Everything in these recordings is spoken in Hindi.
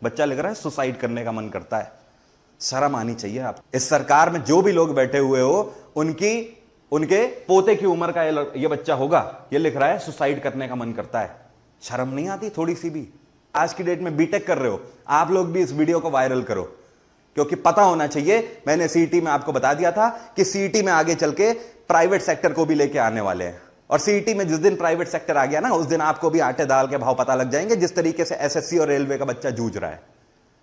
बच्चा लिख रहा है सुसाइड करने का मन करता है। शर्म आनी चाहिए आप। इस सरकार में जो भी लोग बैठे हुए हो उनके पोते की उम्र का ये बच्चा होगा, ये लिख रहा है सुसाइड करने का मन करता है। शर्म नहीं आती थोड़ी सी भी? आज की डेट में बीटेक कर रहे हो आप लोग भी, इस वीडियो को वायरल करो, क्योंकि पता होना चाहिए। मैंने सीईटी में आपको बता दिया था कि सीईटी में आगे चल के प्राइवेट सेक्टर को भी लेके आने वाले हैं, और सीईटी में जिस दिन प्राइवेट सेक्टर आ गया ना, उस दिन आपको भी आटे दाल के भाव पता लग जाएंगे, जिस तरीके से एसएससी और रेलवे का बच्चा जूझ रहा है।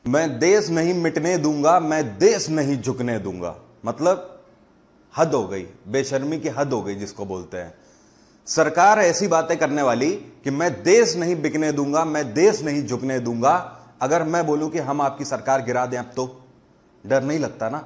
मैं देश नहीं मिटने दूंगा, मैं देश नहीं झुकने दूंगा। मतलब हद हो गई, बेशर्मी की हद हो गई जिसको बोलते हैं। सरकार ऐसी बातें करने वाली कि मैं देश नहीं बिकने दूंगा, मैं देश नहीं झुकने दूंगा। अगर मैं बोलूं कि हम आपकी सरकार गिरा दें अब, तो डर नहीं लगता ना?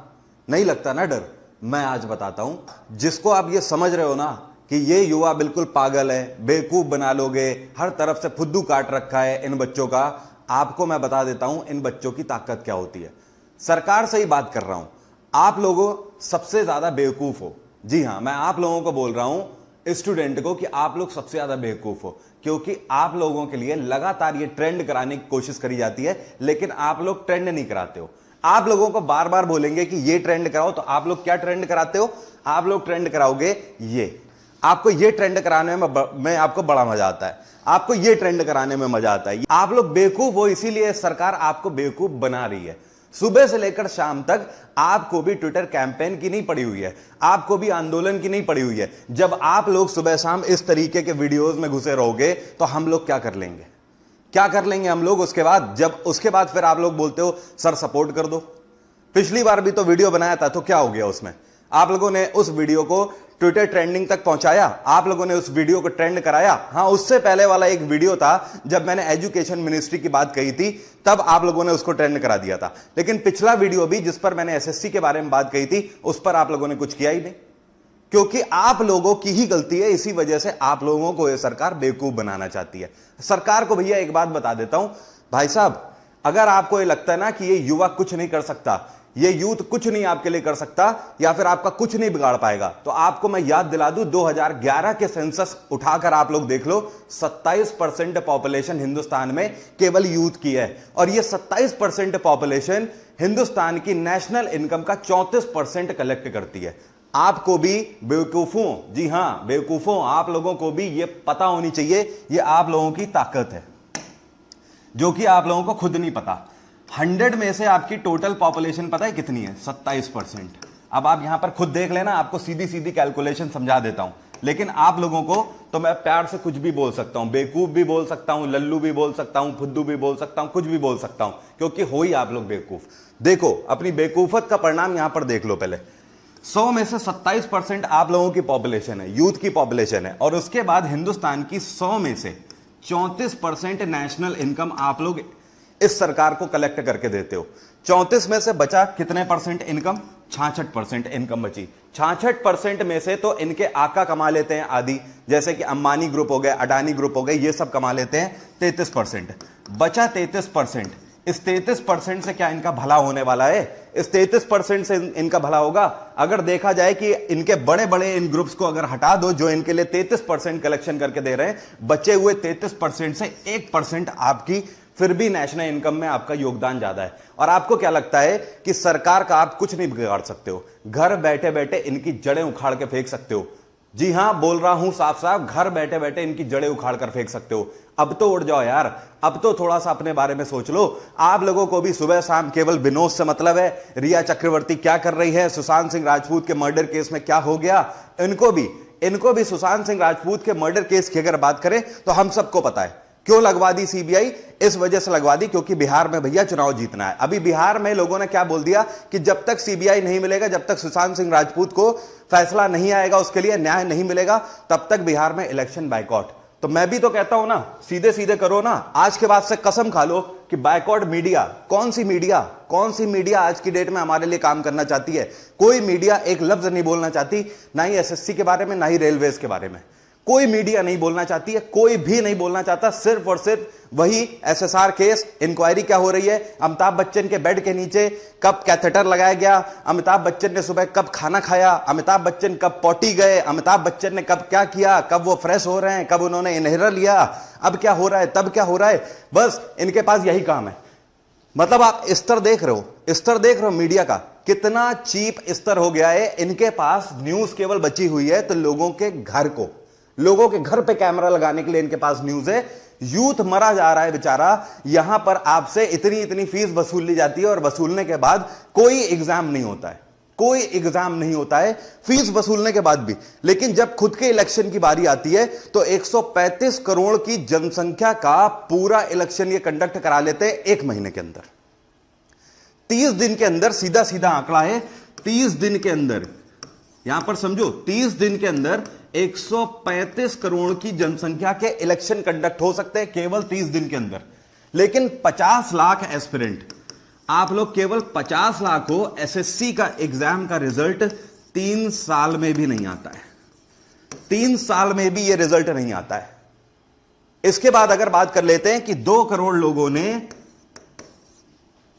नहीं लगता ना डर? मैं आज बताता हूं, जिसको आप ये समझ रहे हो ना कि ये युवा बिल्कुल पागल है, बेवकूफ बना लोगे, हर तरफ से फुद्दू काट रखा है इन बच्चों का, आपको मैं बता देता हूं इन बच्चों की ताकत क्या होती है। सरकार से ही बात कर रहा हूं, आप लोगों सबसे ज्यादा बेवकूफ हो। जी हां, मैं आप लोगों को बोल रहा हूं, स्टूडेंट को, कि आप लोग सबसे ज्यादा बेवकूफ हो, क्योंकि आप लोगों के लिए लगातार ये ट्रेंड कराने की कोशिश करी जाती है, लेकिन आप लोग ट्रेंड नहीं कराते हो। आप लोगों को बार बार बोलेंगे कि ये ट्रेंड कराओ, तो आप लोग क्या ट्रेंड कराते हो? आप लोग ट्रेंड कराओगे ये। आपको ये ट्रेंड कराने में आपको बड़ा मजा आता है, आपको ये ट्रेंड कराने में मजा आता है। आप लोग बेवकूफ हो, इसीलिए सरकार आपको बेवकूफ बना रही है। सुबह से लेकर शाम तक आपको भी ट्विटर कैंपेन की नहीं पड़ी हुई है, आपको भी आंदोलन की नहीं पड़ी हुई है। जब आप लोग सुबह शाम इस तरीके के वीडियोस में घुसे रहोगे तो हम लोग क्या कर लेंगे? क्या कर लेंगे हम लोग उसके बाद? जब उसके बाद फिर आप लोग बोलते हो सर सपोर्ट कर दो। पिछली बार भी तो वीडियो बनाया था, तो क्या हो गया उसमें? आप लोगों ने उस वीडियो को ट्विटर ट्रेंडिंग तक पहुंचाया, आप लोगों ने उस वीडियो को ट्रेंड कराया। हां, उससे पहले वाला एक वीडियो था जब मैंने एजुकेशन मिनिस्ट्री की बात कही थी, तब आप लोगों ने उसको ट्रेंड करा दिया था। लेकिन पिछला वीडियो भी जिस पर मैंने एसएससी के बारे में बात कही थी, उस पर आप लोगों ने कुछ किया ही नहीं, क्योंकि आप लोगों की ही गलती है। इसी वजह से आप लोगों को यह सरकार बेवकूफ बनाना चाहती है। सरकार को भैया एक बात बता देता हूं, भाई साहब, अगर आपको यह लगता है ना कि ये युवा कुछ नहीं कर सकता, ये यूथ कुछ नहीं आपके लिए कर सकता, या फिर आपका कुछ नहीं बिगाड़ पाएगा, तो आपको मैं याद दिला दूं, 2011 के सेंसस उठाकर आप लोग देख लो, 27% पॉपुलेशन हिंदुस्तान में केवल यूथ की है, और ये 27% पॉपुलेशन हिंदुस्तान की नेशनल इनकम का 34% कलेक्ट करती है। आपको भी बेवकूफों, जी हां बेवकूफों, आप लोगों को भी ये पता होनी चाहिए, ये आप लोगों की ताकत है, जो कि आप लोगों को खुद नहीं पता। 100 में से आपकी टोटल पॉपुलेशन पता है कितनी है? 27%। अब आप यहां पर खुद देख लेना, आपको सीधी सीधी कैलकुलेशन समझा देता हूं, लेकिन आप लोगों को तो मैं प्यार से कुछ भी बोल सकता हूं, बेवकूफ भी बोल सकता हूं, लल्लू भी बोल सकता हूं, फुद्दू भी बोल सकता हूं, कुछ भी बोल सकता हूं, क्योंकि हो ही आप लोग बेवकूफ। देखो, अपनी बेवकूफत का परिणाम यहां पर देख लो। पहले 100 में से 27% आप लोगों की पॉपुलेशन है, यूथ की पॉपुलेशन है, और उसके बाद हिंदुस्तान की 100 में से 34% नेशनल इनकम आप लोग इस सरकार को कलेक्ट करके देते हो। 34 में से बचा कितने परसेंट इनकम? 66% इनकम बची। 66% में से तो इनके आका कमा लेते हैं आदि, जैसे कि अंबानी ग्रुप हो गए, अडानी ग्रुप हो गए, ये सब कमा लेते हैं 33%। बचा 33%। इस 33% से क्या इनका भला होने वाला है? इस 33% से इनका भला होगा? अगर देखा जाए कि इनके बड़े बड़े इन ग्रुप्स को अगर हटा दो जो इनके लिए 33% कलेक्शन करके दे रहे हैं, बचे हुए 33% से 1% आपकी फिर भी नेशनल इनकम में आपका योगदान ज्यादा है। और आपको क्या लगता है कि सरकार का आप कुछ नहीं बिगाड़ सकते हो? घर बैठे बैठे इनकी जड़ें उखाड़ के फेंक सकते हो। जी हां, बोल रहा हूं साफ साफ, घर बैठे बैठे इनकी जड़ें उखाड़ कर फेंक सकते हो। अब तो उड़ जाओ यार, अब तो थोड़ा सा अपने बारे में सोच लो। आप लोगों को भी सुबह शाम केवल विनोद से मतलब है। रिया चक्रवर्ती क्या कर रही है, सुशांत सिंह राजपूत के मर्डर केस में क्या हो गया, इनको भी सुशांत सिंह राजपूत के मर्डर केस की अगर बात करें तो हम सबको पता है क्यों लगवा दी सीबीआई। इस वजह से लगवा दी क्योंकि बिहार में भैया चुनाव जीतना है। अभी बिहार में लोगों ने क्या बोल दिया कि जब तक सीबीआई नहीं मिलेगा, जब तक सुशांत सिंह राजपूत को फैसला नहीं आएगा, उसके लिए न्याय नहीं मिलेगा, तब तक बिहार में इलेक्शन बाइकआउट। तो मैं भी तो कहता हूं ना, सीधे सीधे करो ना। आज के बाद से कसम खा लो कि बाइकआउट मीडिया, कौन सी मीडिया आज की डेट में हमारे लिए काम करना चाहती है? कोई मीडिया एक लफ्ज नहीं बोलना चाहती, ना ही एसएससी के बारे में, ना ही रेलवेज के बारे में। कोई मीडिया नहीं बोलना चाहती है, कोई भी नहीं बोलना चाहता। सिर्फ और सिर्फ वही एसएसआर केस, इंक्वायरी क्या हो रही है, अमिताभ बच्चन के बेड के नीचे कब कैथेटर लगाया गया, अमिताभ बच्चन ने सुबह कब खाना खाया, अमिताभ बच्चन कब पॉटी गए, अमिताभ बच्चन ने कब क्या किया, कब वो फ्रेश हो रहे हैं, कब उन्होंने इनहेलर लिया, अब क्या हो रहा है, तब क्या हो रहा है। बस इनके पास यही काम है। मतलब आप स्तर देख रहे हो, स्तर देख रहे हो मीडिया का कितना चीप स्तर हो गया है। इनके पास न्यूज केवल बची हुई है तो लोगों के घर पे कैमरा लगाने के लिए इनके पास न्यूज है। यूथ मरा जा रहा है बेचारा, यहां पर आपसे इतनी इतनी फीस वसूल ली जाती है और वसूलने के बाद कोई एग्जाम नहीं होता है, कोई एग्जाम नहीं होता है फीस वसूलने के बाद भी। लेकिन जब खुद के इलेक्शन की बारी आती है तो 135 करोड़ की जनसंख्या का पूरा इलेक्शन ये कंडक्ट करा लेते हैं 1 महीने के अंदर, 30 दिन के अंदर। सीधा सीधा आंकड़ा है, 30 दिन के अंदर, यहां पर समझो 30 दिन के अंदर 135 करोड़ की जनसंख्या के इलेक्शन कंडक्ट हो सकते हैं केवल 30 दिन के अंदर। लेकिन 50 लाख एस्पिरेंट, आप लोग केवल 50 लाख हो, एसएससी का एग्जाम का रिजल्ट 3 साल में भी नहीं आता है, 3 साल में भी यह रिजल्ट नहीं आता है। इसके बाद अगर बात कर लेते हैं कि 2 करोड़ लोगों ने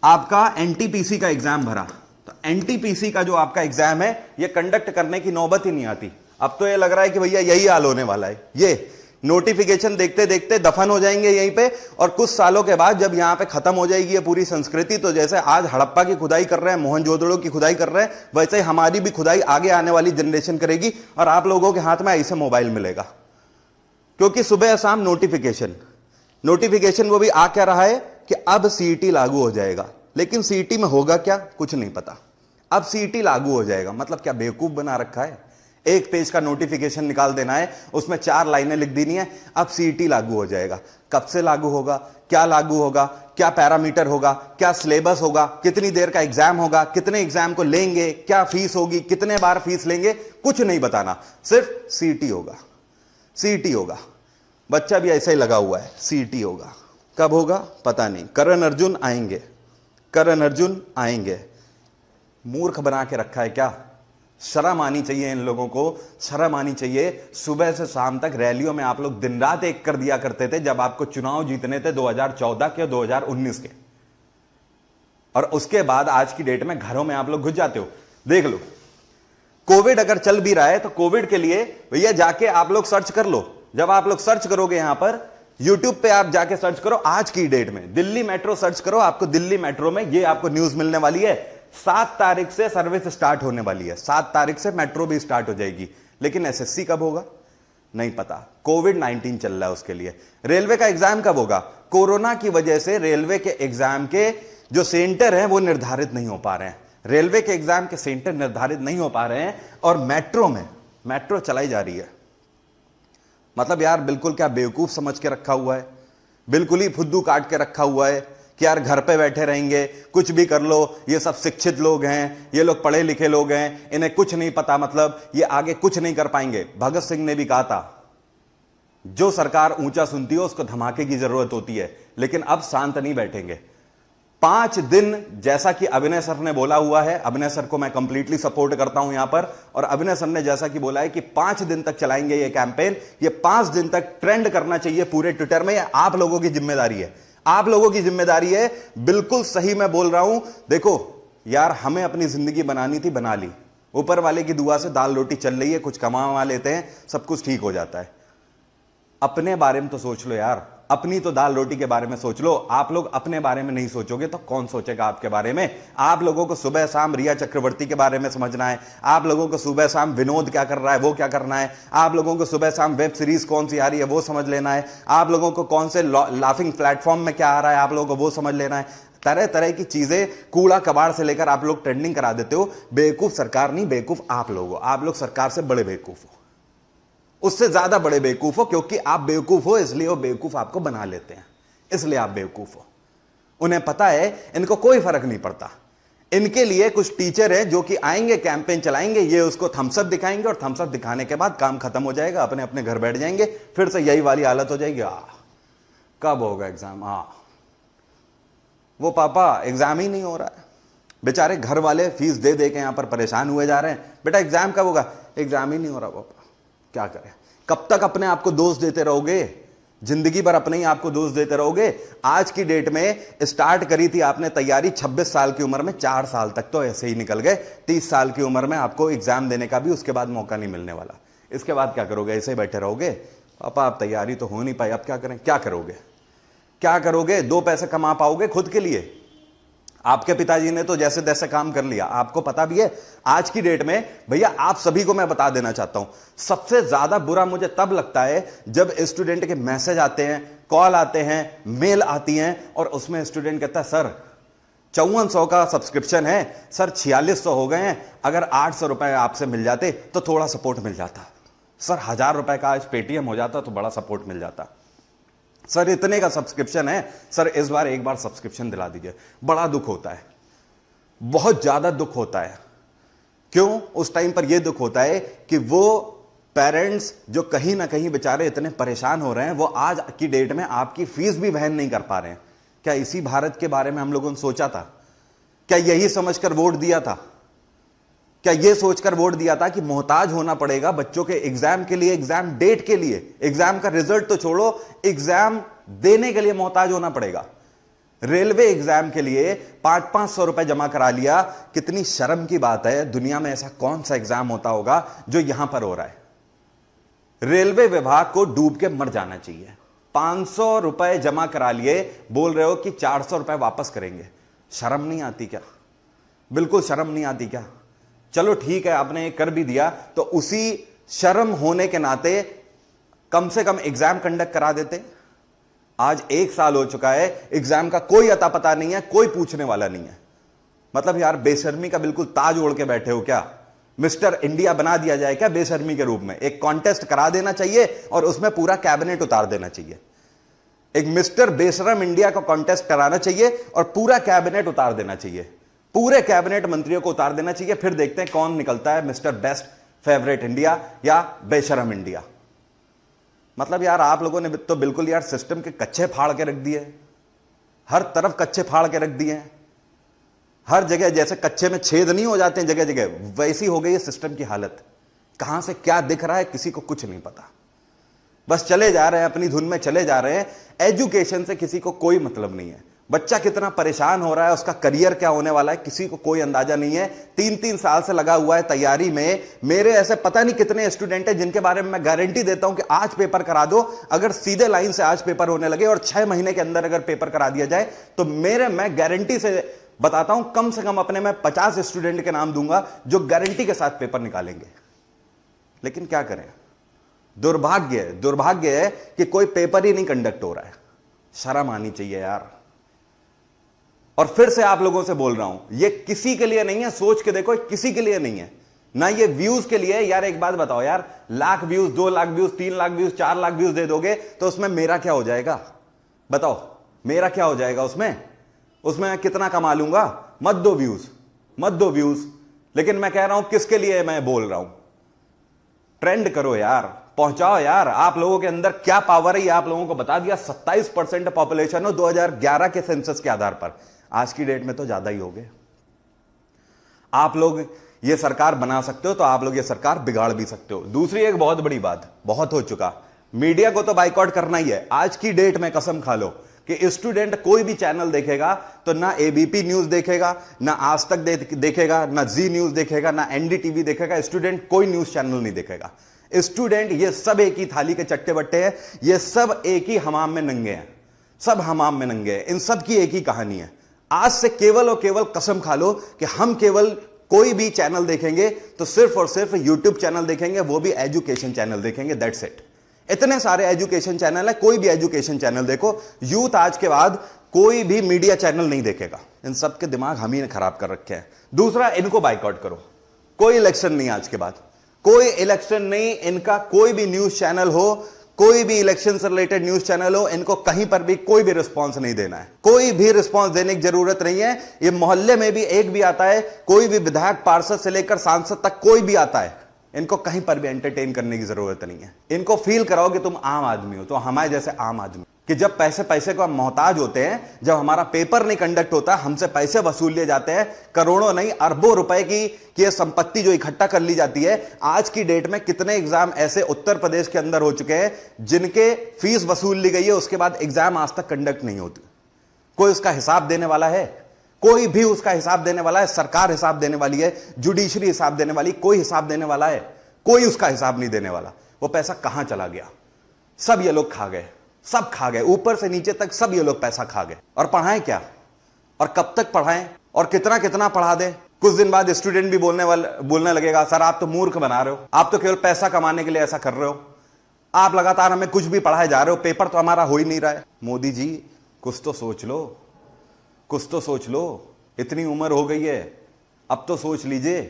आपका एनटीपीसी का एग्जाम भरा, तो एनटीपीसी का जो आपका एग्जाम है यह कंडक्ट करने की नौबत ही नहीं आती। अब तो यह लग रहा है कि भैया यही हाल होने वाला है, ये नोटिफिकेशन देखते देखते दफन हो जाएंगे यहीं पे, और कुछ सालों के बाद जब यहां पे खत्म हो जाएगी ये पूरी संस्कृति, तो जैसे आज हड़प्पा की खुदाई कर रहे हैं, मोहनजोदड़ो की खुदाई कर रहे हैं, वैसे ही हमारी भी खुदाई आगे आने वाली जनरेशन करेगी और आप लोगों के हाथ में ऐसे मोबाइल मिलेगा। क्योंकि सुबह शाम नोटिफिकेशन वो भी आ क्या रहा है कि अब सीईटी लागू हो जाएगा। लेकिन सीईटी में होगा क्या, कुछ नहीं पता। अब सीईटी लागू हो जाएगा मतलब क्या बेवकूफ बना रखा है, 1 पेज का नोटिफिकेशन निकाल देना है, उसमें 4 लाइनें लिख देनी है, अब सीईटी लागू हो जाएगा। कब से लागू होगा, क्या लागू होगा, क्या पैरामीटर होगा, क्या सिलेबस होगा, कितनी देर का एग्जाम होगा, कितने एग्जाम को लेंगे, क्या फीस होगी, कितने बार फीस लेंगे, कुछ नहीं बताना, सिर्फ सीईटी होगा, सीईटी होगा। बच्चा भी ऐसा ही लगा हुआ है, सीईटी होगा। कब होगा पता नहीं। करण अर्जुन आएंगे, मूर्ख बना के रखा है क्या। शर्म आनी चाहिए इन लोगों को, शर्म आनी चाहिए। सुबह से शाम तक रैलियों में आप लोग दिन रात एक कर दिया करते थे जब आपको चुनाव जीतने थे 2014 के, 2019 के, और उसके बाद आज की डेट में घरों में आप लोग घुस जाते हो। देख लो, कोविड अगर चल भी रहा है तो कोविड के लिए भैया जाके आप लोग सर्च कर लो। जब आप लोग सर्च करोगे यहां पर यूट्यूब पे आप जाके सर्च करो, आज की डेट में दिल्ली मेट्रो सर्च करो, आपको दिल्ली मेट्रो में ये आपको न्यूज मिलने वाली है। 7 तारीख से सर्विस स्टार्ट होने वाली है, 7 तारीख से मेट्रो भी स्टार्ट हो जाएगी। लेकिन एसएससी कब होगा नहीं पता, कोविड-19 चल रहा है उसके लिए। रेलवे का एग्जाम कब होगा, कोरोना की वजह से रेलवे के एग्जाम के जो सेंटर हैं वो निर्धारित नहीं हो पा रहे हैं, रेलवे के एग्जाम के सेंटर निर्धारित नहीं हो पा रहे हैं, और मेट्रो चलाई जा रही है। मतलब यार बिल्कुल क्या बेवकूफ समझ के रखा हुआ है, बिल्कुल ही फुद्दू काट के रखा हुआ है कि यार घर पे बैठे रहेंगे, कुछ भी कर लो, ये सब शिक्षित लोग हैं, ये लोग पढ़े लिखे लोग हैं, इन्हें कुछ नहीं पता, मतलब ये आगे कुछ नहीं कर पाएंगे। भगत सिंह ने भी कहा था जो सरकार ऊंचा सुनती है उसको धमाके की जरूरत होती है। लेकिन अब शांत नहीं बैठेंगे। 5 दिन, जैसा कि अभिनय सर ने बोला हुआ है, अभिनय सर को मैं कंप्लीटली सपोर्ट करता हूं यहां पर, और अभिनय सर ने जैसा कि बोला है कि 5 दिन तक चलाएंगे ये कैंपेन, ये 5 दिन तक ट्रेंड करना चाहिए पूरे ट्विटर में। ये आप लोगों की जिम्मेदारी है, आप लोगों की जिम्मेदारी है। बिल्कुल सही मैं बोल रहा हूं। देखो यार, हमें अपनी जिंदगी बनानी थी, बना ली, ऊपर वाले की दुआ से दाल रोटी चल रही है, कुछ कमा लेते हैं, सब कुछ ठीक हो जाता है। अपने बारे में तो सोच लो यार, अपनी तो दाल रोटी के बारे में सोच लो। आप लोग अपने बारे में नहीं सोचोगे तो कौन सोचेगा आपके बारे में। आप लोगों को सुबह शाम रिया चक्रवर्ती के बारे में समझना है, आप लोगों को सुबह शाम विनोद क्या कर रहा है वो क्या करना है, आप लोगों को सुबह शाम वेब सीरीज कौन सी आ रही है वो समझ लेना है, आप लोगों को कौन से लाफिंग प्लेटफॉर्म में क्या आ रहा है आप लोगों को वो समझ लेना है। तरह तरह की चीजें, कूड़ा कबाड़ से लेकर आप लोग ट्रेंडिंग करा देते हो। बेवकूफ सरकार नहीं, बेवकूफ आप लोग हो। आप लोग सरकार से बड़े बेवकूफ हो, उससे ज्यादा बड़े बेवकूफ हो, क्योंकि आप बेवकूफ हो इसलिए वो बेवकूफ आपको बना लेते हैं, इसलिए आप बेवकूफ हो। उन्हें पता है इनको कोई फर्क नहीं पड़ता। इनके लिए कुछ टीचर है जो कि आएंगे, कैंपेन चलाएंगे, ये उसको थम्सअप दिखाएंगे और थम्सअप दिखाने के बाद काम खत्म हो जाएगा, अपने अपने घर बैठ जाएंगे, फिर से यही वाली हालत हो जाएगी। कब होगा एग्जाम, वो पापा एग्जाम ही नहीं हो रहा है। बेचारे घर वाले फीस दे दे के यहां पर परेशान हुए जा रहे हैं, बेटा एग्जाम कब होगा, एग्जाम ही नहीं हो रहा पापा, क्या करें। कब तक अपने आप को दोष देते रहोगे, जिंदगी भर अपने ही आपको दोष देते रहोगे। आज की डेट में स्टार्ट करी थी आपने तैयारी 26 साल की उम्र में, 4 साल तक तो ऐसे ही निकल गए। 30 साल की उम्र में आपको एग्जाम देने का भी उसके बाद मौका नहीं मिलने वाला। इसके बाद क्या करोगे, ऐसे ही बैठे रहोगे। पापा आप तैयारी तो हो नहीं पाई, अब क्या करें, क्या करोगे, क्या करोगे। 2 पैसे कमा पाओगे खुद के लिए, आपके पिताजी ने तो जैसे तैसे काम कर लिया, आपको पता भी है। आज की डेट में भैया आप सभी को मैं बता देना चाहता हूं, सबसे ज्यादा बुरा मुझे तब लगता है जब स्टूडेंट के मैसेज आते हैं, कॉल आते हैं, मेल आती हैं और उसमें स्टूडेंट कहता है सर 5400 का सब्सक्रिप्शन है सर, 4600 हो गए हैं, अगर 800 रुपए आपसे मिल जाते तो थोड़ा सपोर्ट मिल जाता सर, 1000 रुपए का आज पेटीएम हो जाता तो बड़ा सपोर्ट मिल जाता सर, इतने का सब्सक्रिप्शन है सर, इस बार एक बार सब्सक्रिप्शन दिला दीजिए। बड़ा दुख होता है, बहुत ज्यादा दुख होता है। क्यों उस टाइम पर यह दुख होता है कि वो पेरेंट्स जो कहीं ना कहीं बेचारे इतने परेशान हो रहे हैं, वो आज की डेट में आपकी फीस भी वहन नहीं कर पा रहे हैं। क्या इसी भारत के बारे में हम लोगों ने सोचा था? क्या यही समझकर वोट दिया था? क्या यह सोचकर वोट दिया था कि मोहताज होना पड़ेगा बच्चों के एग्जाम के लिए, एग्जाम डेट के लिए, एग्जाम का रिजल्ट तो छोड़ो, एग्जाम देने के लिए मोहताज होना पड़ेगा? रेलवे एग्जाम के लिए 500-500 रुपए जमा करा लिया। कितनी शर्म की बात है, दुनिया में ऐसा कौन सा एग्जाम होता होगा जो यहां पर हो रहा है? रेलवे विभाग को डूब के मर जाना चाहिए। 500 रुपए जमा करा लिए, बोल रहे हो कि 400 रुपए वापस करेंगे। शर्म नहीं आती क्या? बिल्कुल शर्म नहीं आती क्या? चलो ठीक है, आपने कर भी दिया तो उसी शर्म होने के नाते कम से कम एग्जाम कंडक्ट करा देते। आज 1 साल हो चुका है, एग्जाम का कोई अता पता नहीं है, कोई पूछने वाला नहीं है। मतलब यार बेशर्मी का बिल्कुल ताज ओढ़ के बैठे हो क्या? मिस्टर इंडिया बना दिया जाए क्या बेशर्मी के रूप में? एक कॉन्टेस्ट करा देना चाहिए और उसमें पूरा कैबिनेट उतार देना चाहिए। एक मिस्टर बेशरम इंडिया का कॉन्टेस्ट कराना चाहिए और पूरा कैबिनेट उतार देना चाहिए, पूरे कैबिनेट मंत्रियों को उतार देना चाहिए। फिर देखते हैं कौन निकलता है मिस्टर बेस्ट फेवरेट इंडिया या बेशरम इंडिया। मतलब यार आप लोगों ने तो बिल्कुल यार सिस्टम के कच्चे फाड़ के रख दिए, हर तरफ कच्चे फाड़ के रख दिए हैं। हर जगह जैसे कच्चे में छेद नहीं हो जाते हैं जगह जगह, वैसी हो गई है सिस्टम की हालत। कहां से क्या दिख रहा है किसी को कुछ नहीं पता, बस चले जा रहे हैं, अपनी धुन में चले जा रहे हैं। एजुकेशन से किसी को कोई मतलब नहीं है। बच्चा कितना परेशान हो रहा है, उसका करियर क्या होने वाला है, किसी को कोई अंदाजा नहीं है। 3-3 साल से लगा हुआ है तैयारी में। मेरे ऐसे पता नहीं कितने स्टूडेंट हैं जिनके बारे में मैं गारंटी देता हूं कि आज पेपर करा दो, अगर सीधे लाइन से आज पेपर होने लगे और 6 महीने के अंदर अगर पेपर करा दिया जाए तो मैं गारंटी से बताता हूं, कम से कम अपने में 50 स्टूडेंट के नाम दूंगा जो गारंटी के साथ पेपर निकालेंगे। लेकिन क्या करें, दुर्भाग्य है कि कोई पेपर ही नहीं कंडक्ट हो रहा है। शर्म आनी चाहिए यार। और फिर से आप लोगों से बोल रहा हूं, ये किसी के लिए नहीं है, सोच के देखो, किसी के लिए नहीं है ना, ये व्यूज के लिए। यार एक बात बताओ यार, lakh views, 2 lakh views, 3 lakh views, 4 lakh views दे दोगे तो उसमें मेरा क्या हो जाएगा? बताओ मेरा क्या हो जाएगा? उसमें कितना कमा लूंगा? मत दो व्यूज। लेकिन मैं कह रहा हूं किसके लिए मैं बोल रहा हूं, ट्रेंड करो यार, पहुंचाओ यार। आप लोगों के अंदर क्या पावर है ये आप लोगों को बता दिया। 27% पॉपुलेशन हो 2011 के सेंसस के आधार पर, आज की डेट में तो ज्यादा ही हो गए। आप लोग ये सरकार बना सकते हो तो आप लोग ये सरकार बिगाड़ भी सकते हो। दूसरी एक बहुत बड़ी बात, बहुत हो चुका, मीडिया को तो बाइकआउट करना ही है। आज की डेट में कसम खा लो कि स्टूडेंट कोई भी चैनल देखेगा तो ना एबीपी न्यूज देखेगा, ना आज तक देखेगा, ना जी न्यूज देखेगा, ना एनडीटीवी देखेगा। स्टूडेंट कोई न्यूज चैनल नहीं देखेगा। स्टूडेंट ये सब एक ही थाली के चट्टे बट्टे हैं, ये सब एक ही हमाम में नंगे हैं, सब हमाम में नंगे हैं। इन सब की एक ही कहानी है। आज से केवल और केवल कसम खा लो कि हम केवल कोई भी चैनल देखेंगे तो सिर्फ और सिर्फ यूट्यूब चैनल देखेंगे, वो भी एजुकेशन चैनल देखेंगे, दैट्स इट। इतने सारे एजुकेशन चैनल है, कोई भी एजुकेशन चैनल देखो। यूथ आज के बाद कोई भी मीडिया चैनल नहीं देखेगा। इन सब के दिमाग हम ही ने खराब कर रखे हैं। दूसरा, इनको बाइकआउट करो। कोई इलेक्शन नहीं आज के बाद, कोई इलेक्शन नहीं। इनका कोई भी न्यूज चैनल हो, कोई भी इलेक्शन से रिलेटेड न्यूज चैनल हो, इनको कहीं पर भी कोई भी रिस्पांस नहीं देना है। कोई भी रिस्पांस देने की जरूरत नहीं है। ये मोहल्ले में भी एक भी आता है, कोई भी विधायक, पार्षद से लेकर सांसद तक कोई भी आता है, इनको कहीं पर भी एंटरटेन करने की जरूरत नहीं है। इनको फील कराओ कि तुम आम आदमी हो, तो हमारे जैसे आम आदमी, कि जब पैसे को हम मोहताज होते हैं, जब हमारा पेपर नहीं कंडक्ट होता, हमसे पैसे वसूल लिए जाते हैं, करोड़ों नहीं अरबों रुपए की संपत्ति जो इकट्ठा कर ली जाती है। आज की डेट में कितने एग्जाम ऐसे उत्तर प्रदेश के अंदर हो चुके हैं जिनके फीस वसूल ली गई है, उसके बाद एग्जाम आज तक कंडक्ट नहीं होती। कोई उसका हिसाब देने वाला है? कोई भी उसका हिसाब देने वाला है? सरकार हिसाब देने वाली है, जुडिशरी हिसाब देने वाली, कोई हिसाब देने वाला है? कोई उसका हिसाब नहीं देने वाला। वो पैसा कहां चला गया? सब ये लोग खा गए, सब खा गए, ऊपर से नीचे तक सब ये लोग पैसा खा गए। और और कब तक पढ़ाएं और कितना कितना पढ़ा दें। कुछ दिन बाद स्टूडेंट भी बोलने लगेगा, सर आप तो मूर्ख बना रहे हो, आप तो केवल पैसा कमाने के लिए ऐसा कर रहे हो, आप लगातार हमें कुछ भी पढ़ाए जा रहे हो, पेपर तो हमारा हो ही नहीं रहा है। मोदी जी कुछ तो सोच लो, कुछ तो सोच लो, इतनी उम्र हो गई है, अब तो सोच लीजिए,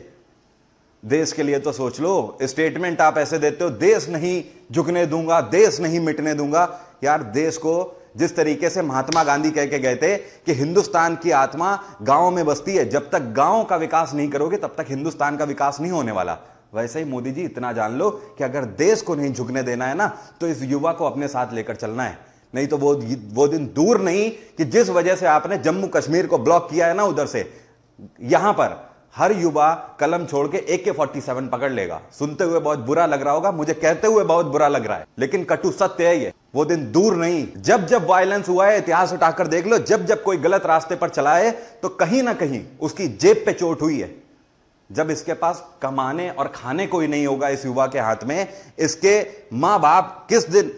देश के लिए तो सोच लो। स्टेटमेंट आप ऐसे देते हो, देश नहीं झुकने दूंगा, देश नहीं मिटने दूंगा। यार देश को जिस तरीके से महात्मा गांधी कह के गए थे कि हिंदुस्तान की आत्मा गांव में बसती है, जब तक गांव का विकास नहीं करोगे तब तक हिंदुस्तान का विकास नहीं होने वाला। वैसे ही मोदी जी इतना जान लो कि अगर देश को नहीं झुकने देना है ना, तो इस युवा को अपने साथ लेकर चलना है। नहीं तो वो दिन दूर नहीं कि जिस वजह से आपने जम्मू कश्मीर को ब्लॉक किया है ना, उधर से यहां पर हर युवा कलम छोड़ के AK-47 पकड़ लेगा। सुनते हुए बहुत बुरा लग रहा होगा, मुझे कहते हुए बहुत बुरा लग रहा है, लेकिन कटु सत्य है ये। वो दिन दूर नहीं, जब जब वायलेंस हुआ है, इतिहास उठाकर देख लो, जब जब कोई गलत रास्ते पर चला है तो कहीं ना कहीं उसकी जेब पे चोट हुई है। जब इसके पास कमाने और खाने कोई नहीं होगा इस युवा के हाथ में, इसके मां बाप किस दिन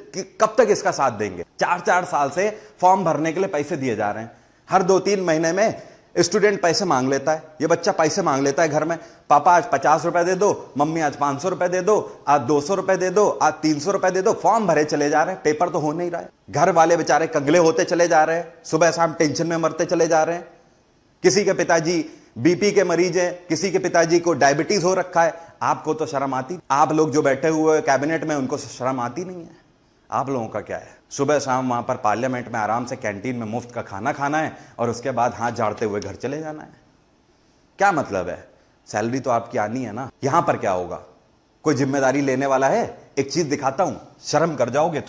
कब तक इसका साथ देंगे। 4-4 साल से फॉर्म भरने के लिए पैसे दिए जा रहे हैं, हर 2-3 महीने में स्टूडेंट पैसे मांग लेता है, ये बच्चा पैसे मांग लेता है घर में, पापा आज 50 रुपए दे दो, मम्मी आज 500 रुपए दे दो, आज 200 रुपए दे दो, आज 300 रुपए दे दो। फॉर्म भरे चले जा रहे हैं, पेपर तो हो नहीं रहा है। घर वाले बेचारे कंगले होते चले जा रहे हैं, सुबह शाम टेंशन में मरते चले जा रहे हैं। किसी के पिताजी BP के मरीज हैं, किसी के पिताजी को डायबिटीज हो रखा है। आपको तो शर्म आती, आप लोग जो बैठे हुए कैबिनेट में उनको शर्म आती नहीं है। आप लोगों का क्या है, सुबह शाम वहां पर पार्लियामेंट में आराम से कैंटीन में मुफ्त का खाना खाना है और उसके बाद हाथ झाड़ते हुए घर चले जाना है। क्या मतलब है, सैलरी तो आपकी आनी है ना। यहां पर क्या होगा, कोई जिम्मेदारी लेने वाला है। एक चीज दिखाता हूं, शर्म कर जाओगे,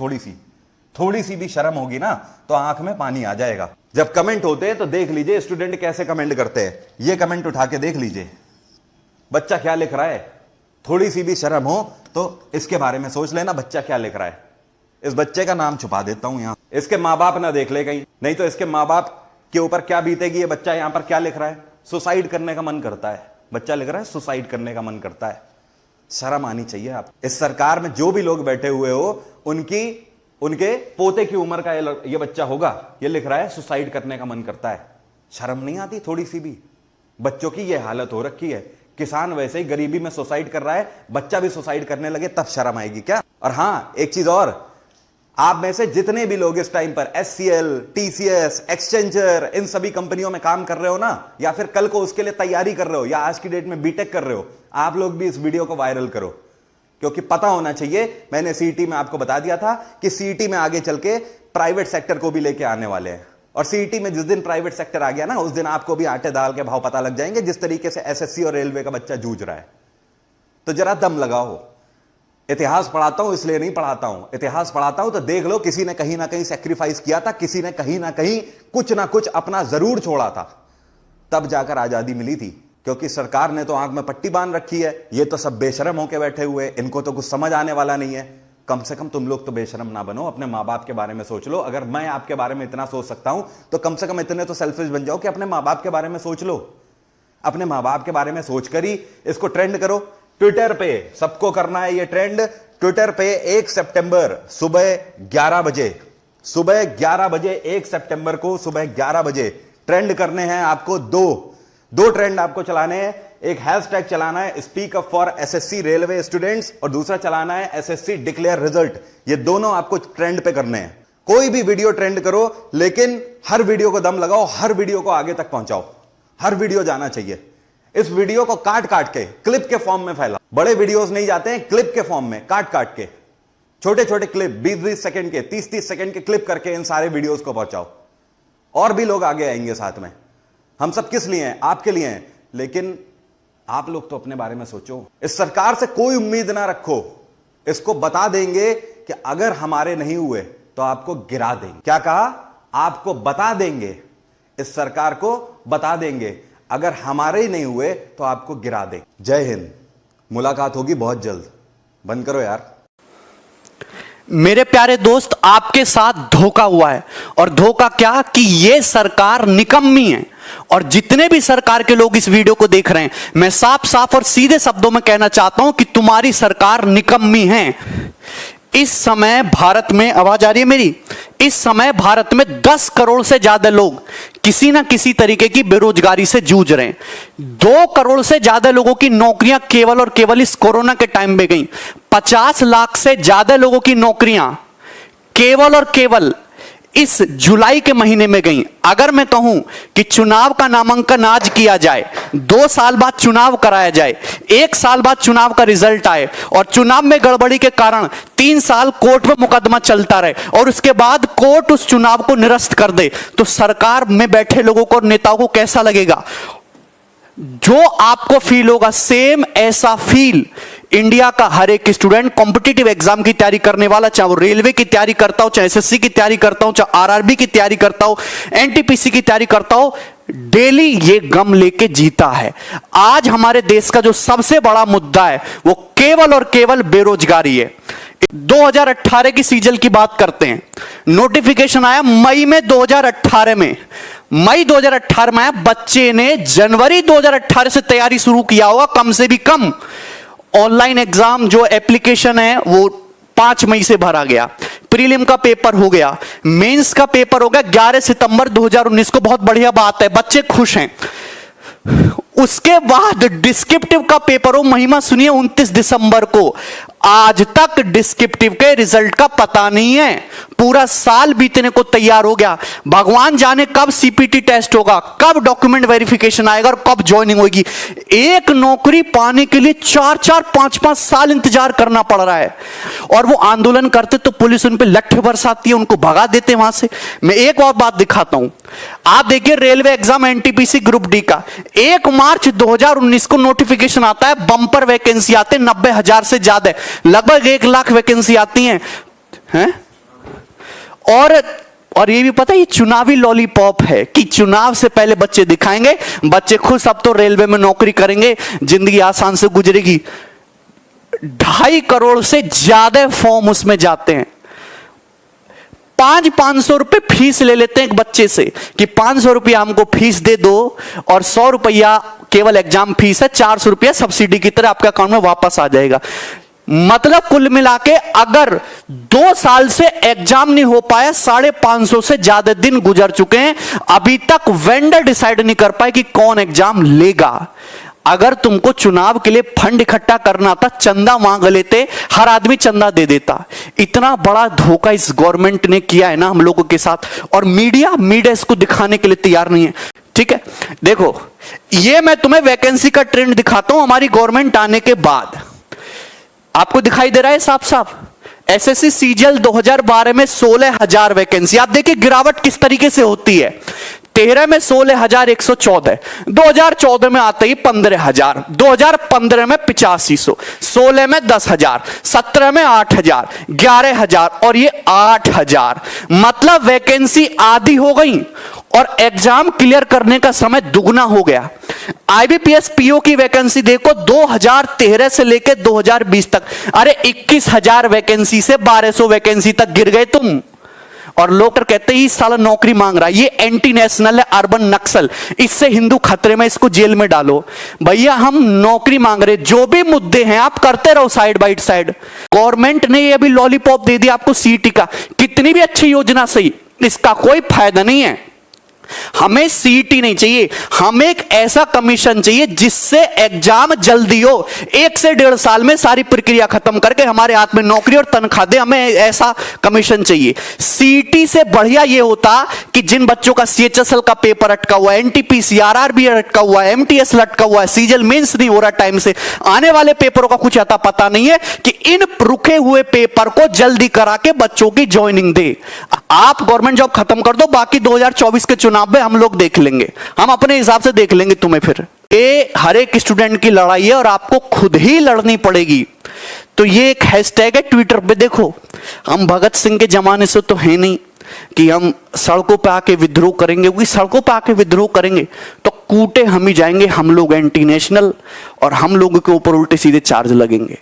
थोड़ी सी भी शर्म होगी ना तो आंख में पानी आ जाएगा। जब कमेंट होते हैं तो देख लीजिए स्टूडेंट कैसे कमेंट करते हैं, ये कमेंट उठा के देख लीजिए, बच्चा क्या लिख रहा है। थोड़ी सी भी शर्म हो तो इसके बारे में सोच लेना, बच्चा क्या लिख रहा है। इस बच्चे का नाम छुपा देता हूं यहां, इसके मां बाप ना देख ले कहीं, नहीं तो इसके मां बाप के ऊपर क्या बीतेगी। ये बच्चा यहां पर क्या लिख रहा है, सुसाइड करने का मन करता है। बच्चा लिख रहा है सुसाइड करने का मन करता है। शर्म आनी चाहिए आप। इस सरकार में जो भी लोग बैठे हुए हो, उनके पोते की उम्र का ये बच्चा होगा, ये लिख रहा है सुसाइड करने का मन करता है। शर्म नहीं आती थोड़ी सी भी। बच्चों की ये हालत हो रखी है, किसान वैसे ही गरीबी में सुसाइड कर रहा है, बच्चा भी सुसाइड करने लगे तब शर्म आएगी क्या। और हां, एक चीज और, आप में से जितने भी लोग इस टाइम पर SCL, TCS, एक्सचेंजर, इन सभी कंपनियों में काम कर रहे हो ना, या फिर कल को उसके लिए तैयारी कर रहे हो, या आज की डेट में बीटेक कर रहे हो, आप लोग भी इस वीडियो को वायरल करो, क्योंकि पता होना चाहिए। मैंने CET में आपको बता दिया था कि CET में आगे चल के प्राइवेट सेक्टर को भी लेके आने वाले हैं, और CET में जिस दिन प्राइवेट सेक्टर आ गया ना, उस दिन आपको भी आटे दाल के भाव पता लग जाएंगे, जिस तरीके से SSC और रेलवे का बच्चा जूझ रहा है। तो जरा दम लगाओ। इतिहास पढ़ाता हूं इसलिए नहीं पढ़ाता हूं, इतिहास पढ़ाता हूं तो देख लो, किसी ने कहीं ना कहीं सेक्रीफाइस किया था, किसी ने कहीं ना कहीं कुछ ना कुछ अपना जरूर छोड़ा था, तब जाकर आजादी मिली थी। क्योंकि सरकार ने तो आंख में पट्टी बांध रखी है, ये तो सब बेशरम होके बैठे हुए, इनको तो कुछ समझ आने वाला नहीं है। कम से कम तुम लोग तो बेशरम ना बनो, अपने माँ बाप के बारे में सोच लो। अगर मैं आपके बारे में इतना सोच सकता हूं तो कम से कम इतने तो सेल्फिश बन जाओ कि अपने माँ बाप के बारे में सोच लो। अपने माँ बाप के बारे में सोचकर ही इसको ट्रेंड करो। ट्विटर पे सबको करना है ये ट्रेंड। ट्विटर पे 1 सितंबर सुबह 11 बजे, 1 सितंबर को सुबह 11 बजे ट्रेंड करने हैं आपको। दो ट्रेंड आपको चलाने हैं। एक हैशटैग चलाना है speak up for SSC railway students, और दूसरा चलाना है SSC डिक्लेयर रिजल्ट। ये दोनों आपको ट्रेंड पे करने हैं। कोई भी वीडियो ट्रेंड करो, लेकिन हर वीडियो को दम लगाओ, हर वीडियो को आगे तक पहुंचाओ, हर वीडियो जाना चाहिए। इस वीडियो को काट काट के क्लिप के फॉर्म में फैलाओ। बड़े वीडियोस नहीं जाते हैं, क्लिप के फॉर्म में काट काट के, छोटे छोटे क्लिप 20-20 सेकंड के, 30-30 सेकंड के क्लिप करके इन सारे वीडियोस को पहुंचाओ। और भी लोग आगे आएंगे साथ में। हम सब किस लिए हैं, आपके लिए हैं। लेकिन आप लोग तो अपने बारे में सोचो। इस सरकार से कोई उम्मीद ना रखो। इसको बता देंगे कि अगर हमारे नहीं हुए तो आपको गिरा देंगे। क्या कहा, आपको बता देंगे, इस सरकार को बता देंगे, अगर हमारे ही नहीं हुए तो आपको गिरा देंगे। जय हिंद। मुलाकात होगी बहुत जल्द। बंद करो यार। मेरे प्यारे दोस्त, आपके साथ धोखा हुआ है। और धोखा क्या कि ये सरकार निकम्मी है। और जितने भी सरकार के लोग इस वीडियो को देख रहे हैं, मैं साफ साफ और सीधे शब्दों में कहना चाहता हूं कि तुम्हारी सरकार निकम्मी है। इस समय भारत में, आवाज आ रही है मेरी, इस समय भारत में 10 करोड़ से ज्यादा लोग किसी ना किसी तरीके की बेरोजगारी से जूझ रहे हैं। 2 करोड़ से ज्यादा लोगों की नौकरियां केवल और केवल इस कोरोना के टाइम में गई। 50 लाख से ज्यादा लोगों की नौकरियां केवल और केवल इस जुलाई के महीने में गई। अगर मैं कहूं कि चुनाव का नामांकन आज किया जाए, 2 साल बाद चुनाव कराया जाए, 1 साल बाद चुनाव का रिजल्ट आए और चुनाव में गड़बड़ी के कारण 3 साल कोर्ट में मुकदमा चलता रहे और उसके बाद कोर्ट उस चुनाव को निरस्त कर दे, तो सरकार में बैठे लोगों को और नेताओं को कैसा लगेगा? जो आपको फील होगा, सेम ऐसा फील इंडिया का हर एक स्टूडेंट कॉम्पिटिटिव एग्जाम की तैयारी करने वाला, चाहे वो रेलवे की तैयारी करता हो, चाहे एसएससी की तैयारी करता हो, चाहे आरआरबी की तैयारी करता हो, एनटीपीसी की तैयारी करता हो, डेली ये गम लेके जीता है। आज हमारे देश का जो सबसे बड़ा मुद्दा है वो केवल और केवल बेरोजगारी है। 2018 की सीजल की बात करते हैं। नोटिफिकेशन आया मई में 2018 में, मई 2018 में आया। बच्चे ने जनवरी 2018 से तैयारी शुरू किया होगा, कम से भी कम। ऑनलाइन एग्जाम जो एप्लीकेशन है वो 5 मई से भरा गया, प्रीलिम का पेपर हो गया, मेंस का पेपर हो गया 11 सितंबर 2019 को। बहुत बढ़िया बात है, बच्चे खुश हैं। उसके बाद डिस्क्रिप्टिव का पेपर हो, महिमा सुनिए, 29 दिसंबर को। आज तक डिस्क्रिप्टिव के रिजल्ट का पता नहीं है। पूरा साल बीतने को तैयार हो गया। भगवान जाने कब सीपीटी टेस्ट होगा, कब डॉक्यूमेंट वेरिफिकेशन आएगा और कब ज्वाइनिंग होगी। एक नौकरी पाने के लिए 4-4, 5-5 साल इंतजार करना पड़ रहा है। और वो आंदोलन करते तो पुलिस उन पे लट्ठे बरसाती है, उनको भगा देते वहां से। मैं एक और बात दिखाता हूं, आप देखिए railway exam NTPC group D का 1 मार्च 2019 को नोटिफिकेशन आता है। बंपर वैकेंसी आते 90,000 से ज्यादा, लगभग 1 लाख वैकेंसी आती हैं। और ये भी पता है, ये चुनावी लॉलीपॉप है कि चुनाव से पहले बच्चे दिखाएंगे, बच्चे खुश, अब तो रेलवे में नौकरी करेंगे, जिंदगी आसान से गुजरेगी। 2.5 करोड़ से ज्यादा फॉर्म उसमें जाते हैं। 500 रुपए फीस ले लेते हैं एक बच्चे से कि 500 रुपया हमको फीस दे दो और 100 रुपया केवल एग्जाम फीस है, 400 रुपया सब्सिडी की तरह आपके अकाउंट में वापस आ जाएगा। मतलब कुल मिला के अगर 2 साल से एग्जाम नहीं हो पाया, 550 से ज्यादा दिन गुजर चुके हैं, अभी तक वेंडर डिसाइड नहीं कर पाए कि कौन एग्जाम लेगा। अगर तुमको चुनाव के लिए फंड इकट्ठा करना था, चंदा मांग लेते, हर आदमी चंदा दे देता। इतना बड़ा धोखा इस गवर्नमेंट ने किया है ना हम लोगों के साथ, और मीडिया इसको दिखाने के लिए तैयार नहीं है। ठीक है, देखो ये मैं तुम्हें वैकेंसी का ट्रेंड दिखाता हूं हमारी गवर्नमेंट आने के बाद। आपको दिखाई दे रहा है साफ साफ, एसएससी सीजीएल 2012 में 16,000 वैकेंसी। आप देखिए गिरावट किस तरीके से होती है। 13 में 16,114, 2014 में आते ही 15,000, 2015 में 8500, 16 में 10,000, 17 में 8,000, 11,000 और ये 8,000। मतलब वैकेंसी आधी हो गई और एग्जाम क्लियर करने का समय दुगना हो गया। आईबीपीएस पीओ की वैकेंसी देखो 2013 से लेकर 2020 तक, अरे 21,000 वैकेंसी से 1,200 वैकेंसी तक गिर गए तुम। और लोग कहते हैं इस साल नौकरी मांग रहा है, ये एंटी नेशनल है, अर्बन नक्सल, इससे हिंदू खतरे में, इसको जेल में डालो। भैया हम नौकरी मांग रहे, जो भी मुद्दे हैं आप करते रहो साइड बाय साइड। गवर्नमेंट ने ये अभी लॉलीपॉप दे दिया आपको सीईटी का, कितनी भी अच्छी योजना सही, इसका कोई फायदा नहीं है। हमें सीईटी नहीं चाहिए, हमें एक ऐसा कमीशन चाहिए जिससे एग्जाम जल्दी हो, 1 से 1.5 साल में सारी प्रक्रिया खत्म करके हमारे हाथ में नौकरी और तनख्वाह दे। हमें ऐसा कमीशन चाहिए। सीईटी से बढ़िया यह होता कि जिन बच्चों का सीएचएसएल का पेपर अटका हुआ है, एनटीपीसी आरआरबी अटका हुआ है, एमटीएस लटका हुआ है, सीजीएल मेंस नहीं हो रहा टाइम से, आने वाले पेपरों का कुछ आता पता नहीं है, कि इन रुके हुए पेपर को जल्दी करा के बच्चों की ज्वाइनिंग दे। आप गवर्नमेंट जॉब खत्म कर दो, बाकी 2024 के चुनाव में हम लोग देख लेंगे, हम अपने हिसाब से देख लेंगे तुम्हें। फिर ये हर एक स्टूडेंट की लड़ाई है और आपको खुद ही लड़नी पड़ेगी। तो ये एक हैशटैग है ट्विटर पे, देखो हम भगत सिंह के जमाने से तो है नहीं कि हम सड़कों पे आके विद्रोह करेंगे, क्योंकि सड़कों पे आके विद्रोह करेंगे तो कूटे हम ही जाएंगे, हम लोग एंटी नेशनल, और हम लोगों के ऊपर उल्टे सीधे चार्ज लगेंगे।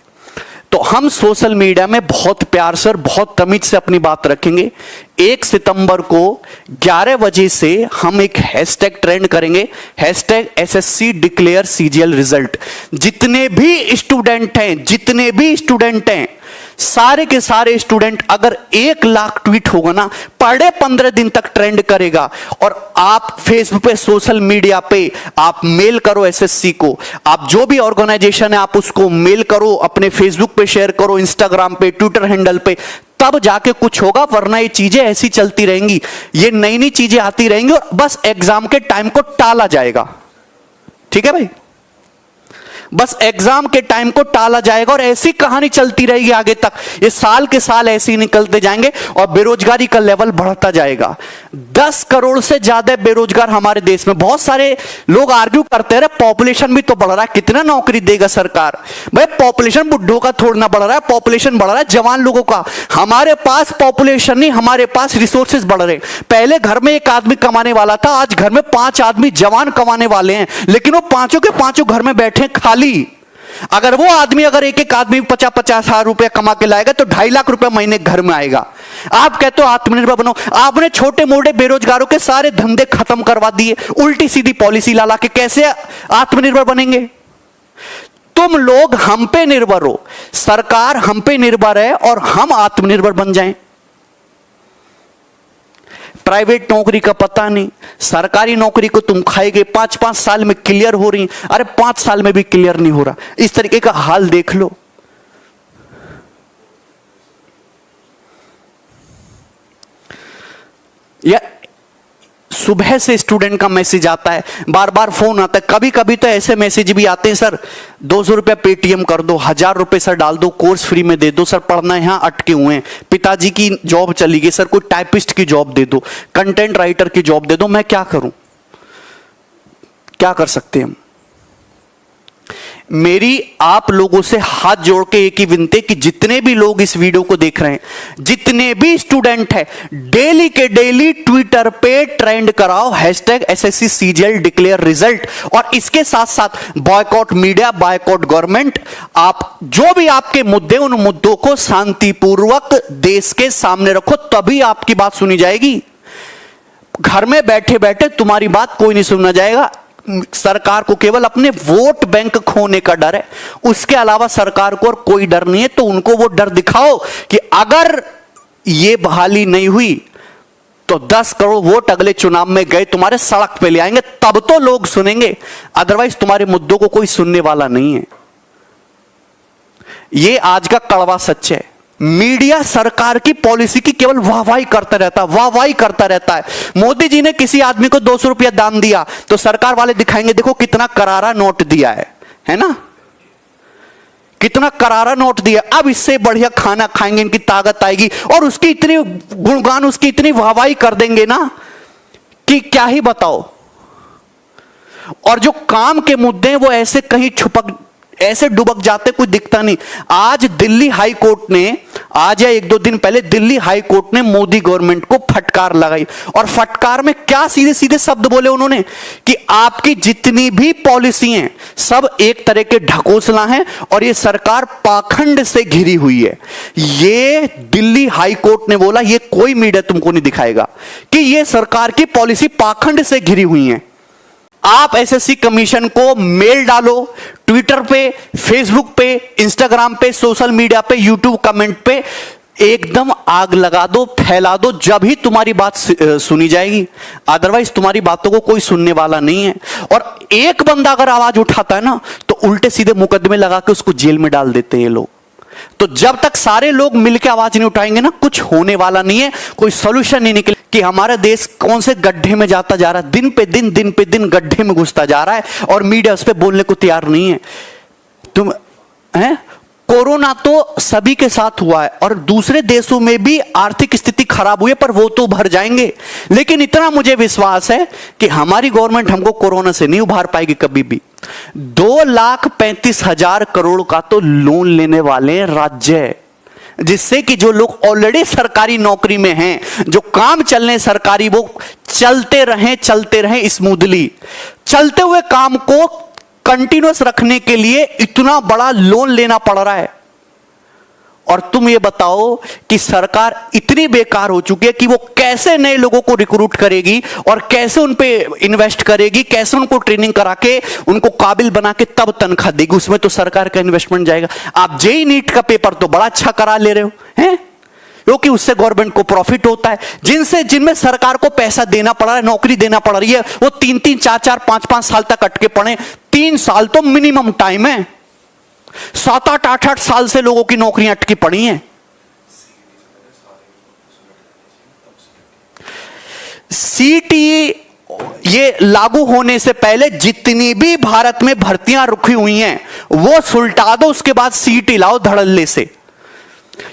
तो हम सोशल मीडिया में बहुत प्यार से और बहुत तमीज से अपनी बात रखेंगे। 1 सितंबर को 11 बजे से हम एक हैशटैग ट्रेंड करेंगे, hashtag SSC declare CGL result. जितने भी स्टूडेंट हैं सारे के सारे स्टूडेंट अगर 1 लाख ट्वीट होगा ना, पर डे 15 दिन तक ट्रेंड करेगा। और आप फेसबुक पे, सोशल मीडिया पे आप मेल करो एसएससी को, आप जो भी ऑर्गेनाइजेशन है आप उसको मेल करो, अपने फेसबुक पे शेयर करो, इंस्टाग्राम पे, ट्विटर हैंडल पे, तब जाके कुछ होगा। वरना ये चीजें ऐसी चलती रहेंगी, ये नई नई चीजें आती रहेंगी और बस एग्जाम के टाइम को टाला जाएगा। ठीक है भाई, बस एग्जाम के टाइम को टाला जाएगा और ऐसी कहानी चलती रहेगी आगे तक। ये साल के साल ऐसे ही निकलते जाएंगे और बेरोजगारी का लेवल बढ़ता जाएगा। 10 करोड़ से ज्यादा बेरोजगार हमारे देश में। बहुत सारे लोग आर्ग्यू करते रहे, पॉपुलेशन भी तो बढ़ रहा है, कितना नौकरी देगा सरकार? भाई पॉपुलेशन बुढ़ों का थोड़ा ना बढ़ रहा है, पॉपुलेशन बढ़ रहा है जवान लोगों का। हमारे पास पॉपुलेशन नहीं, हमारे पास रिसोर्सेज बढ़ रहे। पहले घर में 1 आदमी कमाने वाला था, आज घर में 5 आदमी जवान कमाने वाले हैं, लेकिन वो पांचों के पांचों घर में बैठे खाली। अगर वो आदमी, अगर एक आदमी 50-50 हजार रुपया कमा के लाएगा तो 2.5 लाख रुपया महीने घर में आएगा। आप कहते हो आत्मनिर्भर बनो, आपने छोटे मोटे बेरोजगारों के सारे धंधे खत्म करवा दिए, उल्टी सीधी पॉलिसी ला के। कैसे आत्मनिर्भर बनेंगे? तुम लोग हम पे निर्भर हो, सरकार हम पे निर्भर है और हम आत्मनिर्भर बन जाएं। प्राइवेट नौकरी का पता नहीं, सरकारी नौकरी को तुम खाएगे, 5-5 साल में क्लियर हो रही, अरे 5 साल में भी क्लियर नहीं हो रहा। इस तरीके का हाल देख लो। या सुबह से स्टूडेंट का मैसेज आता है, बार बार फोन आता है, कभी कभी तो ऐसे मैसेज भी आते हैं, सर 200 रुपया पेटीएम कर दो, 1000 रुपये सर डाल दो, कोर्स फ्री में दे दो, सर पढ़ना यहां अटके हुए हैं, पिताजी की जॉब चली गई, सर कोई टाइपिस्ट की जॉब दे दो, कंटेंट राइटर की जॉब दे दो। मैं क्या करूं? क्या कर सकते हैं हम? मेरी आप लोगों से हाथ जोड़ के एक ही विनती, कि जितने भी लोग इस वीडियो को देख रहे हैं, जितने भी स्टूडेंट हैं, डेली के डेली ट्विटर पे ट्रेंड कराओ #SSC CGL डिक्लेयर रिजल्ट। और इसके साथ साथ बॉयकॉट मीडिया, बॉयकॉट गवर्नमेंट। आप जो भी आपके मुद्दे, उन मुद्दों को शांतिपूर्वक देश के सामने रखो, तभी आपकी बात सुनी जाएगी। घर में बैठे बैठे तुम्हारी बात कोई नहीं सुनना जाएगा। सरकार को केवल अपने वोट बैंक खोने का डर है, उसके अलावा सरकार को और कोई डर नहीं है। तो उनको वो डर दिखाओ कि अगर ये बहाली नहीं हुई तो 10 करोड़ वोट अगले चुनाव में गए तुम्हारे सड़क पे ले आएंगे, तब तो लोग सुनेंगे, अदरवाइज तुम्हारे मुद्दों को कोई सुनने वाला नहीं है। ये आज का कड़वा सच है। मीडिया सरकार की पॉलिसी की केवल वाहवाही करता रहता है, वाहवाही करता रहता है। मोदी जी ने किसी आदमी को 200 रुपया दान दिया तो सरकार वाले दिखाएंगे, देखो कितना करारा नोट दिया है ना, कितना करारा नोट दिया, अब इससे बढ़िया खाना खाएंगे, इनकी ताकत आएगी। और उसकी इतनी गुणगान, उसकी इतनी वाहवाही कर देंगे ना कि क्या ही बताओ। और जो काम के मुद्दे हैं वो ऐसे कहीं ऐसे डुबक जाते, कोई दिखता नहीं। आज दिल्ली हाई कोर्ट ने, आज या 1-2 दिन पहले दिल्ली हाई कोर्ट ने मोदी गवर्नमेंट को फटकार लगाई। और फटकार में क्या सीधे सीधे शब्द बोले उन्होंने कि आपकी जितनी भी पॉलिसी हैं सब एक तरह के ढकोसला हैं और ये सरकार पाखंड से घिरी हुई है। ये दिल्ली हाई कोर्ट ने बोला, ये कोई मीडिया तुमको नहीं दिखाएगा कि ये सरकार की पॉलिसी पाखंड से घिरी हुई है। आप एसएससी कमीशन को मेल डालो, ट्विटर पे, फेसबुक पे, इंस्टाग्राम पे, सोशल मीडिया पे, यूट्यूब कमेंट पे एकदम आग लगा दो, फैला दो, जब ही तुम्हारी बात सुनी जाएगी। अदरवाइज तुम्हारी बातों को कोई सुनने वाला नहीं है। और एक बंदा अगर आवाज उठाता है ना तो उल्टे सीधे मुकदमे लगा के उसको जेल में डाल देते हैं ये लोग। तो जब तक सारे लोग मिलकर आवाज नहीं उठाएंगे ना, कुछ होने वाला नहीं है, कोई सोल्यूशन नहीं निकले। कि हमारा देश कौन से गड्ढे में जाता जा रहा है, दिन पे दिन गड्ढे में घुसता जा रहा है और मीडिया उस पर बोलने को तैयार नहीं है। तुम हैं, कोरोना तो सभी के साथ हुआ है और दूसरे देशों में भी आर्थिक स्थिति खराब हुई है, पर वो तो उभर जाएंगे। लेकिन इतना मुझे विश्वास है कि हमारी गवर्नमेंट हमको कोरोना से नहीं उभार पाएगी कभी भी। 2,35,000 करोड़ का तो लोन लेने वाले राज्य, जिससे कि जो लोग ऑलरेडी सरकारी नौकरी में हैं, जो काम चलने सरकारी, वो चलते रहें स्मूथली। चलते हुए काम को कंटिन्यूअस रखने के लिए इतना बड़ा लोन लेना पड़ रहा है। और तुम ये बताओ कि सरकार इतनी बेकार हो चुकी है कि वो कैसे नए लोगों को रिक्रूट करेगी और कैसे उन पे इन्वेस्ट करेगी, कैसे उनको ट्रेनिंग करा के उनको काबिल बना के तब तनख्वाह देगी। उसमें तो सरकार का इन्वेस्टमेंट जाएगा। आप जेई नीट का पेपर तो बड़ा अच्छा करा ले रहे हो हैं, क्योंकि उससे गवर्नमेंट को प्रॉफिट होता है। जिनमें सरकार को पैसा देना पड़ रहा है, नौकरी देना पड़ रही है, वो 3-3, 4-4, 5-5 साल तक अटके पड़े। 3 साल तो मिनिमम टाइम है। 7-8, 8-8 साल से लोगों की नौकरियां अटकी पड़ी हैं। सीटी ये लागू होने से पहले जितनी भी भारत में भर्तियां रुकी हुई हैं वो सुलटा दो, उसके बाद सीटी लाओ धड़ल्ले से।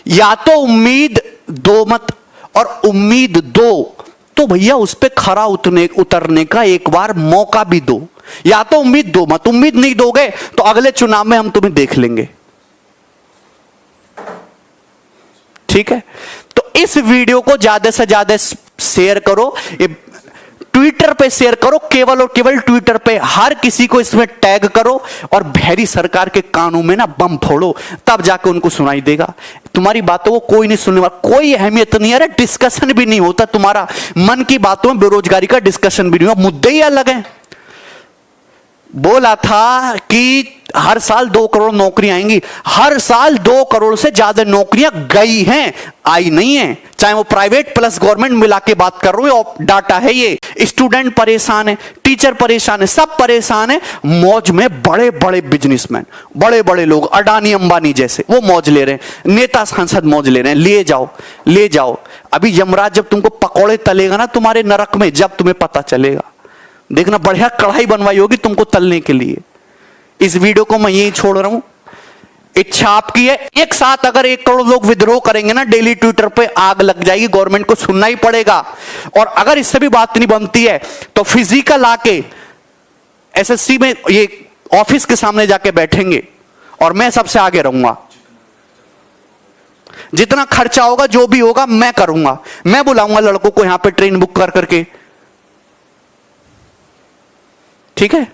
या तो उम्मीद दो मत, और उम्मीद दो तो भैया उस पे खरा उतरने का एक बार मौका भी दो। या तो उम्मीद दो मत, उम्मीद नहीं दोगे तो अगले चुनाव में हम तुम्हें देख लेंगे। ठीक है, तो इस वीडियो को ज्यादा से ज्यादा शेयर करो, ट्विटर पे शेयर करो, केवल और केवल ट्विटर पे हर किसी को इसमें टैग करो और भैरी सरकार के कानों में ना बम फोड़ो, तब जाके उनको सुनाई देगा। तुम्हारी बातों को कोई नहीं सुनने वाला, कोई अहमियत नहीं है। अरे डिस्कशन भी नहीं होता तुम्हारा, मन की बातों में बेरोजगारी का डिस्कशन भी नहीं हुआ, मुद्दे ही अलग हैं। बोला था कि हर साल 2 करोड़ नौकरियां आएंगी, हर साल 2 करोड़ से ज्यादा नौकरियां गई हैं, आई नहीं है। चाहे वो प्राइवेट प्लस गवर्नमेंट मिला के बात कर रहे हो, डाटा है ये। स्टूडेंट परेशान है, टीचर परेशान है, सब परेशान है। मौज में बड़े बड़े बिजनेसमैन, बड़े बड़े लोग, अडानी अंबानी जैसे, वो मौज ले रहे हैं। नेता सांसद मौज ले रहे हैं। ले जाओ, ले जाओ। अभी यमराज जब तुमको पकौड़े तलेगा ना तुम्हारे नरक में, जब तुम्हें पता चलेगा, देखना बढ़िया कढ़ाई बनवाई होगी तुमको तलने के लिए। इस वीडियो को मैं यही छोड़ रहा हूं। इच्छा आपकी है। एक साथ अगर 1 करोड़ लोग विद्रोह करेंगे ना, डेली ट्विटर पे आग लग जाएगी, गवर्नमेंट को सुनना ही पड़ेगा। और अगर इससे भी बात नहीं बनती है तो फिजिकल आके एसएससी में ये ऑफिस के सामने जाके बैठेंगे और मैं सबसे आगे रहूंगा। जितना खर्चा होगा, जो भी होगा, मैं करूंगा। मैं बुलाऊंगा लड़कों को यहां पे ट्रेन बुक कर करके। ठीक है।